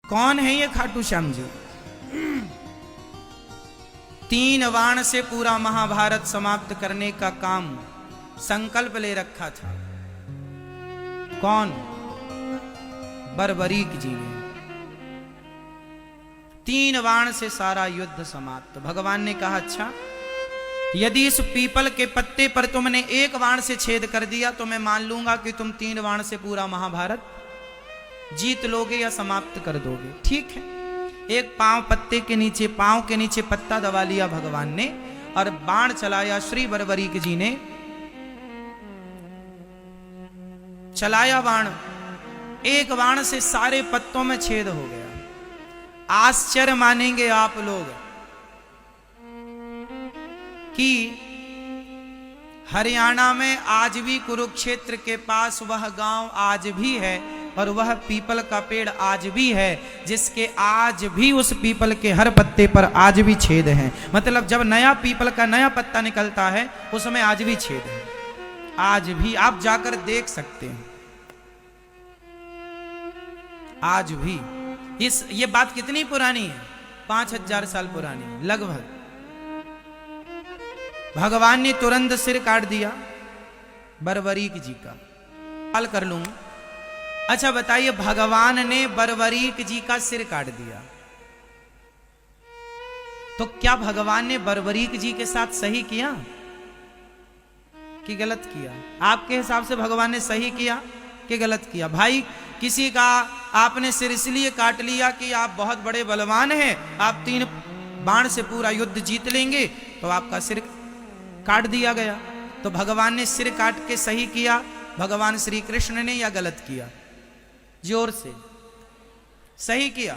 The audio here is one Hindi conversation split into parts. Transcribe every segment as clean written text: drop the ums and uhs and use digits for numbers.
कौन है ये खाटू श्याम जी? 3 बाण से पूरा महाभारत समाप्त करने का काम संकल्प ले रखा था। कौन? बर्बरीक जी ने 3 बाण से सारा युद्ध समाप्त। भगवान ने कहा, अच्छा यदि इस पीपल के पत्ते पर तुमने 1 बाण से छेद कर दिया तो मैं मान लूंगा कि तुम 3 बाण से पूरा महाभारत जीत लोगे या समाप्त कर दोगे। ठीक है। एक पांव के नीचे पत्ता दबा लिया भगवान ने और बाण चलाया। श्री बर्बरीक जी ने चलाया बाण। 1 बाण से सारे पत्तों में छेद हो गया। आश्चर्य मानेंगे आप लोग कि हरियाणा में आज भी कुरुक्षेत्र के पास वह गांव आज भी है और वह पीपल का पेड़ आज भी है, जिसके आज भी उस पीपल के हर पत्ते पर आज भी छेद हैं। मतलब जब नया पीपल का नया पत्ता निकलता है उसमें आज भी छेद है। आज भी आप जाकर देख सकते हैं। आज भी ये बात कितनी पुरानी है? 5000 साल पुरानी है लगभग। भगवान ने तुरंत सिर काट दिया बर्बरीक जी का। हाल कर लूंगा। अच्छा बताइए, भगवान ने बर्बरीक जी का सिर काट दिया तो क्या भगवान ने बर्बरीक जी के साथ सही किया कि गलत किया? आपके हिसाब से भगवान ने सही किया कि गलत किया? भाई किसी का आपने सिर इसलिए काट लिया कि आप बहुत बड़े बलवान हैं, आप 3 बाण से पूरा युद्ध जीत लेंगे, तो आपका सिर काट दिया गया। तो भगवान ने सिर काट के सही किया भगवान श्री कृष्ण ने या गलत किया? जोर से सही किया।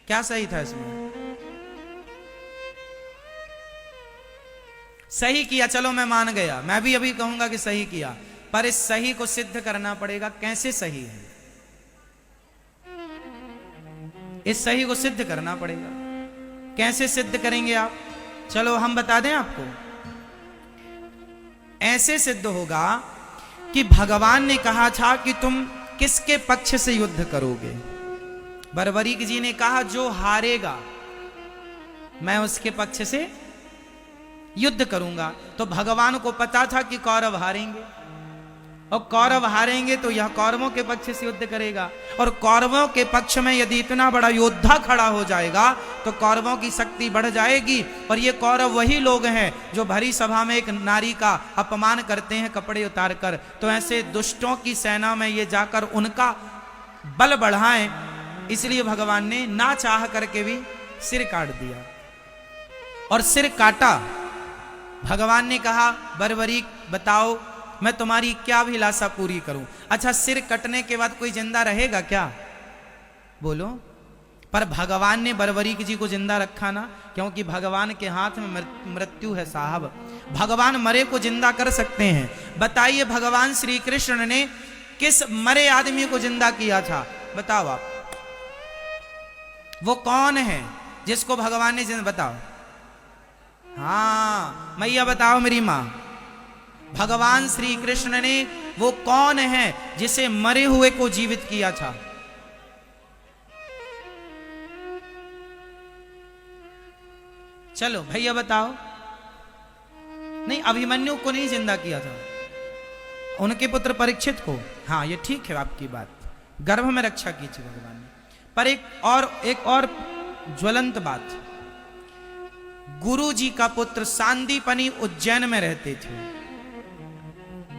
क्या सही था इसमें? सही किया। चलो मैं मान गया, मैं भी अभी कहूंगा कि सही किया, पर इस सही को सिद्ध करना पड़ेगा। कैसे सही है? इस सही को सिद्ध करना पड़ेगा। कैसे सिद्ध करेंगे आप? चलो हम बता दें आपको। ऐसे सिद्ध होगा कि भगवान ने कहा था कि तुम किसके पक्ष से युद्ध करोगे? बर्बरीक जी ने कहा जो हारेगा मैं उसके पक्ष से युद्ध करूंगा। तो भगवान को पता था कि कौरव हारेंगे, और कौरव हारेंगे तो यह कौरवों के पक्ष से युद्ध करेगा। और कौरवों के पक्ष में यदि इतना बड़ा योद्धा खड़ा हो जाएगा तो कौरवों की शक्ति बढ़ जाएगी। और ये कौरव वही लोग हैं जो भरी सभा में एक नारी का अपमान करते हैं कपड़े उतार कर। तो ऐसे दुष्टों की सेना में ये जाकर उनका बल बढ़ाएं, इसलिए भगवान ने ना चाह करके भी सिर काट दिया। और सिर काटा। भगवान ने कहा, बर्बरीक बताओ मैं तुम्हारी क्या अभिलाषा पूरी करूं? अच्छा सिर कटने के बाद कोई जिंदा रहेगा क्या? बोलो। पर भगवान ने बर्बरीक जी को जिंदा रखा ना, क्योंकि भगवान के हाथ में मृत्यु है साहब। भगवान मरे को जिंदा कर सकते हैं। बताइए भगवान श्री कृष्ण ने किस मरे आदमी को जिंदा किया था? बताओ आप। वो कौन है जिसको भगवान ने जिंदा? बताओ। हाँ मैया बताओ मेरी मां। भगवान श्री कृष्ण ने वो कौन है जिसे मरे हुए को जीवित किया था? चलो भैया बताओ। नहीं, अभिमन्यु को नहीं जिंदा किया था, उनके पुत्र परीक्षित को। हाँ ये ठीक है आपकी बात, गर्भ में रक्षा की थी भगवान ने। पर एक और ज्वलंत बात, गुरु जी का पुत्र सांदीपनी उज्जैन में रहते थे।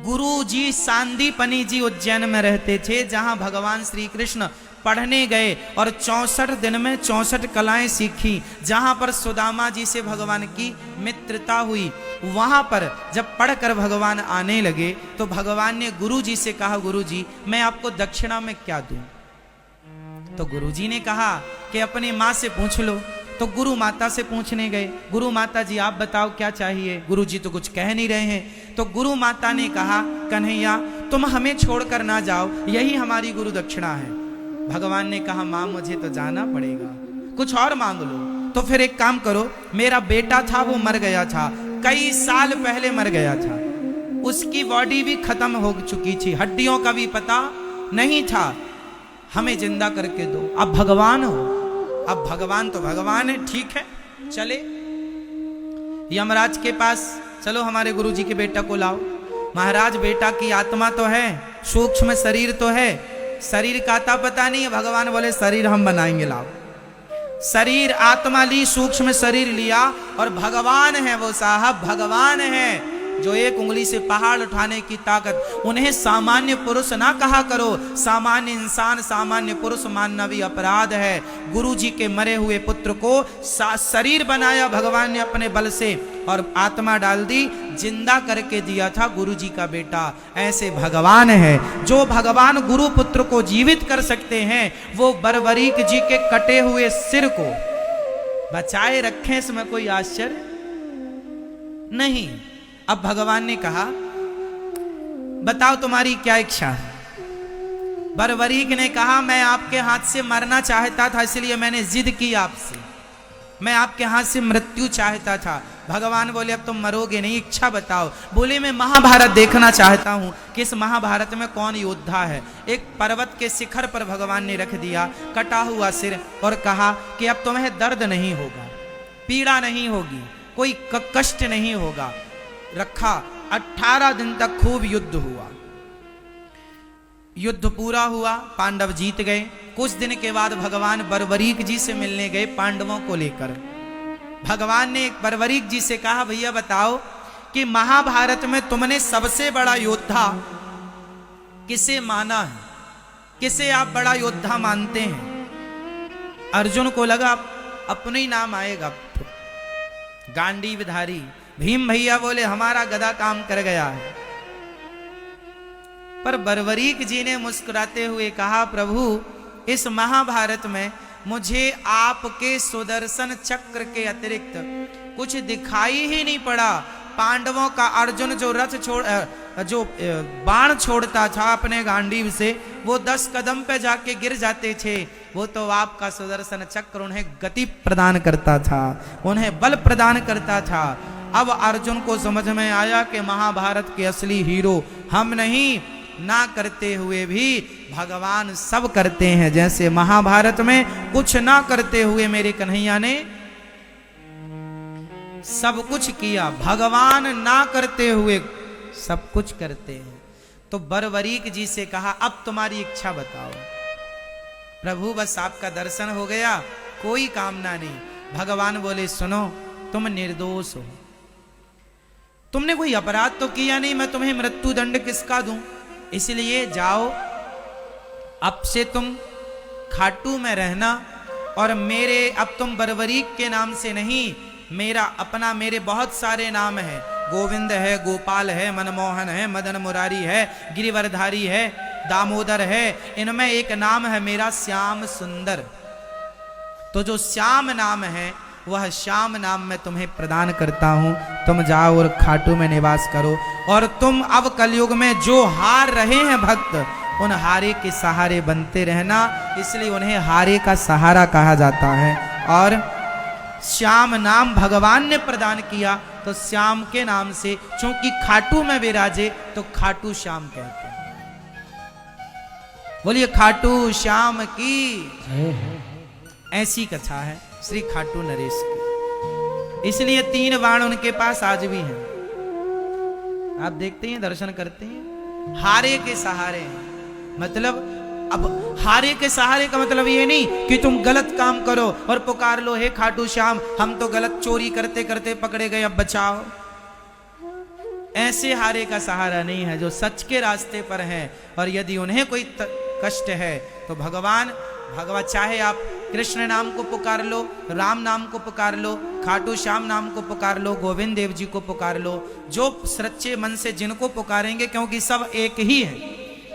गुरु जी सांदीपनी जी उज्जैन में रहते थे, जहां भगवान श्री कृष्ण पढ़ने गए और 64 दिन में 64 कलाएं सीखी। जहां पर सुदामा जी से भगवान की मित्रता हुई, वहां पर जब पढ़कर भगवान आने लगे तो भगवान ने गुरु जी से कहा, गुरु जी मैं आपको दक्षिणा में क्या दूं? तो गुरु जी ने कहा कि अपनी मां से पूछ लो। तो गुरु माता से पूछने गए, गुरु माता जी आप बताओ क्या चाहिए? गुरु जी तो कुछ कह नहीं रहे हैं। तो गुरु माता ने कहा, कन्हैया तुम हमें छोड़कर ना जाओ, यही हमारी गुरु दक्षिणा है। भगवान ने कहा, मां मुझे तो जाना पड़ेगा, कुछ और मांग लो। तो फिर एक काम करो, मेरा बेटा था वो मर गया था, कई साल पहले मर गया था, उसकी बॉडी भी खत्म हो चुकी थी, हड्डियों का भी पता नहीं था। हमें जिंदा करके दो। अब भगवान हो, अब भगवान तो भगवान है, ठीक है चले यमराज के पास, चलो हमारे गुरुजी के बेटा को लाओ। महाराज बेटा की आत्मा तो है, सूक्ष्म शरीर तो है, शरीर का आता पता नहीं है। भगवान बोले शरीर हम बनाएंगे, लाओ। शरीर आत्मा ली, सूक्ष्म शरीर लिया, और भगवान है वो साहब, भगवान है जो एक उंगली से पहाड़ उठाने की ताकत। उन्हें सामान्य पुरुष ना कहा करो, सामान्य इंसान सामान्य पुरुष मानना भी अपराध है। गुरु जी के मरे हुए पुत्र को शरीर बनाया भगवान ने अपने बल से, और आत्मा डाल दी, जिंदा करके दिया था गुरु जी का बेटा। ऐसे भगवान है। जो भगवान गुरु पुत्र को जीवित कर सकते हैं, वो बरबरीक जी के कटे हुए सिर को बचाए रखें, इसमें कोई आश्चर्य नहीं। अब भगवान ने कहा बताओ तुम्हारी क्या इच्छा है। बरबरीक ने कहा मैं आपके हाथ से मरना चाहता था, इसलिए मैंने जिद की आपसे, मैं आपके हाथ से मृत्यु चाहता था। भगवान बोले अब तुम मरोगे नहीं, इच्छा बताओ। बोले मैं महाभारत देखना चाहता हूं कि इस महाभारत में कौन योद्धा है। एक पर्वत के शिखर पर भगवान ने रख दिया कटा हुआ सिर, और कहा कि अब तुम्हें दर्द नहीं होगा, पीड़ा नहीं होगी, कोई कष्ट नहीं होगा। रखा 18 दिन तक खूब युद्ध हुआ। युद्ध पूरा हुआ, पांडव जीत गए। कुछ दिन के बाद भगवान बरबरीक जी से मिलने गए पांडवों को लेकर। भगवान ने बरबरीक जी से कहा भैया बताओ कि महाभारत में तुमने सबसे बड़ा योद्धा किसे माना है, किसे आप बड़ा योद्धा मानते हैं। अर्जुन को लगा अपने ही नाम आएगा, गांडीवधारी। भीम भैया बोले हमारा गदा काम कर गया है। पर बरबरीक जी ने मुस्कुराते हुए कहा प्रभु इस महाभारत में मुझे आपके सुदर्शन चक्र के अतिरिक्त कुछ दिखाई ही नहीं पड़ा। पांडवों का अर्जुन जो जो बाण छोड़ता था अपने गांडीव से, वो 10 कदम पे जाके गिर जाते थे। वो तो आपका सुदर्शन चक्र उन्हें गति प्रदान करता था, उन्हें बल प्रदान करता था। अब अर्जुन को समझ में आया कि महाभारत के असली हीरो हम नहीं, ना करते हुए भी भगवान सब करते हैं। जैसे महाभारत में कुछ ना करते हुए मेरे कन्हैया ने सब कुछ किया, भगवान ना करते हुए सब कुछ करते हैं। तो बरबरीक जी से कहा अब तुम्हारी इच्छा बताओ। प्रभु बस आपका दर्शन हो गया, कोई कामना नहीं। भगवान बोले सुनो तुम निर्दोष हो, तुमने कोई अपराध तो किया नहीं, मैं तुम्हें मृत्यु दंड किसका दूं। इसलिए जाओ अब से तुम खाटू में रहना, और मेरे अब तुम बरबरीक के नाम से नहीं, मेरा अपना मेरे बहुत सारे नाम है। गोविंद है, गोपाल है, मनमोहन है, मदन मुरारी है, गिरिवरधारी है, दामोदर है। इनमें एक नाम है मेरा श्याम सुंदर। तो जो श्याम नाम है वह श्याम नाम मैं तुम्हें प्रदान करता हूं। तुम जाओ और खाटू में निवास करो। और तुम अब कलयुग में जो हार रहे हैं भक्त, उन हारे के सहारे बनते रहना। इसलिए उन्हें हारे का सहारा कहा जाता है। और श्याम नाम भगवान ने प्रदान किया, तो श्याम के नाम से चूंकि खाटू में विराजे तो खाटू श्याम कहते हैं। बोलिए खाटू श्याम की। ऐसी कथा है श्री खाटू नरेश की। इसलिए 3 बाण उनके पास आज भी हैं। आप देखते हैं, दर्शन करते हैं, हारे के सहारे हैं। मतलब अब हारे के सहारे का मतलब ये नहीं कि तुम गलत काम करो और पुकार लो हे खाटू श्याम हम तो गलत चोरी करते करते पकड़े गए अब बचाओ। ऐसे हारे का सहारा नहीं है, जो सच के रास्ते पर हैं। और यदि उन्हें कोई कष्ट है तो भगवान चाहे आप कृष्ण नाम को पुकार लो, राम नाम को पुकार लो, खाटू श्याम नाम को पुकार लो, गोविंद देव जी को पुकार लो, जो सच्चे मन से जिनको पुकारेंगे, क्योंकि सब एक ही है,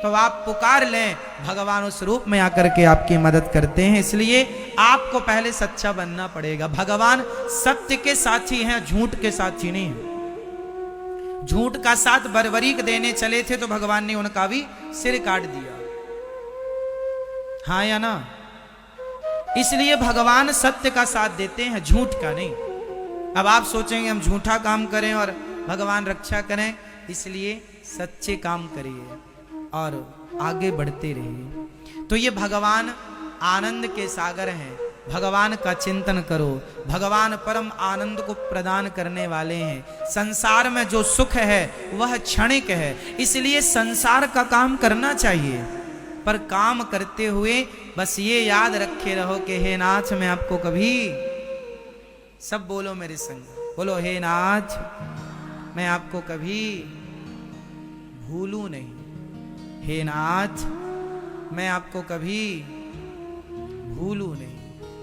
तो आप पुकार लें, भगवान उस रूप में आकर के आपकी मदद करते हैं। इसलिए आपको पहले सच्चा बनना पड़ेगा। भगवान सत्य के साथी हैं, झूठ के साथी नहीं है। झूठ का साथ बरबरीक देने चले थे तो भगवान ने उनका भी सिर काट दिया, हाँ या ना। इसलिए भगवान सत्य का साथ देते हैं, झूठ का नहीं। अब आप सोचेंगे हम झूठा काम करें और भगवान रक्षा करें, इसलिए सच्चे काम करिए और आगे बढ़ते रहिए। तो ये भगवान आनंद के सागर हैं। भगवान का चिंतन करो, भगवान परम आनंद को प्रदान करने वाले हैं। संसार में जो सुख है वह क्षणिक है, इसलिए संसार का काम करना चाहिए, पर काम करते हुए बस ये याद रखे रहो कि हे नाथ मैं आपको कभी, सब बोलो मेरे संग, बोलो हे नाथ मैं आपको कभी भूलूं नहीं, हे नाथ मैं आपको कभी भूलूं नहीं।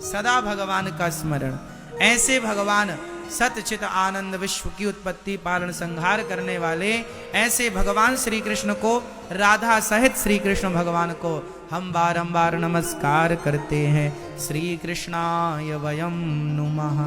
सदा भगवान का स्मरण। ऐसे भगवान सतचित आनंद विश्व की उत्पत्ति पालन संहार करने वाले ऐसे भगवान श्री कृष्ण को, राधा सहित श्री कृष्ण भगवान को हम बारंबार नमस्कार करते हैं। श्री कृष्णाय वयम नुमः।